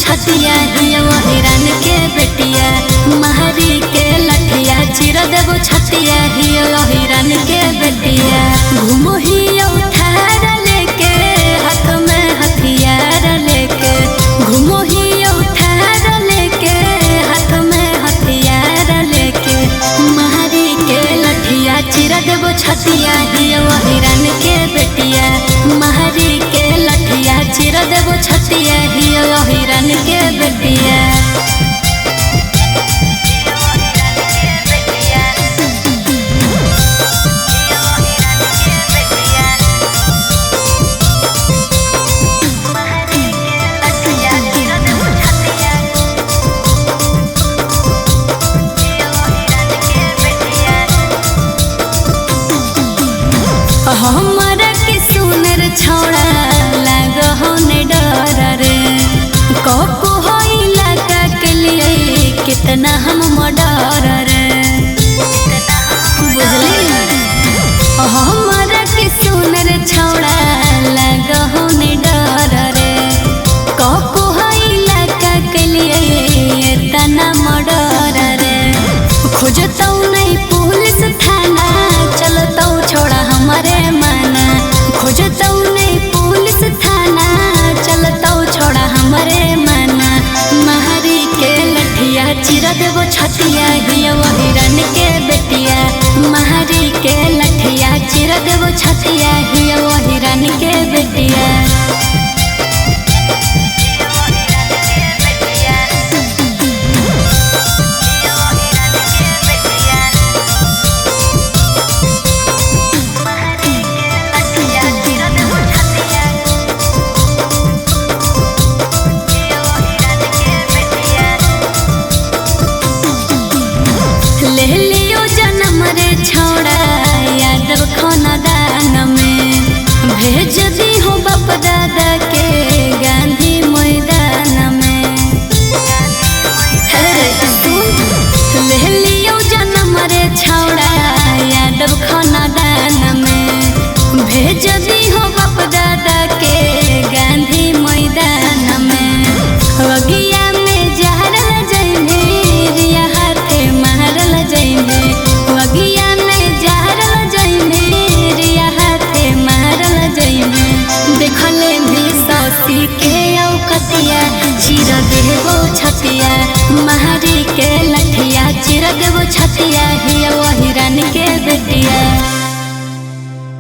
छतिया हिया हिरन के बेटिया महरी के लठिया चिर देबो छतिया हिया हिरन के बेटिया घूमो हिया उठार लेके हाथ में हथियार लेके घूमो हिया उठार लेके हाथ में हथियार लेके महरी के लठिया चिर देबो छतिया हिया हिरन के बेटिया महरी के लठिया चिर देबो छतिया हिया हिरन के बेटिया। हमारा के सुनर छोड़ा लागने डर रे कपो होइला का के लिए कितना हम मडर रे बुझली हमारा के सुनर छोड़ा लागने डर रे कपो होइला का के लिए इतना मडर रे खोजतौ नहीं पुलिस थाना चलतौ छोड़ा हमारे माना खोजतौ नहीं पुलिस थाना चलतौ छोड़ा हमारे माना महरी के लठिया चिर देबो छतिया हिया हिरन के बेटिया महरी के लठिया चिर देबो छतिया हिया हिरन के बेटिया। ले लियो जन्म रे छोड़ा यादव खानदान में भेज दी हो बाप दादा के गांधी मैदान में ले लियो जन्म रे छोड़ा यादव खानदान में भेज दी हो बाप दादा के गांधी मैदान में अगिया में जहरल जइने रिया हाथे मारल जइने अगिया में जहरल जइने रिया हाथे मारल जइने देखले भी सौसी के औकतिया चिर देबो छतिया महरी के लठिया चिर देबो छतिया हिया हिरन के बेटिया।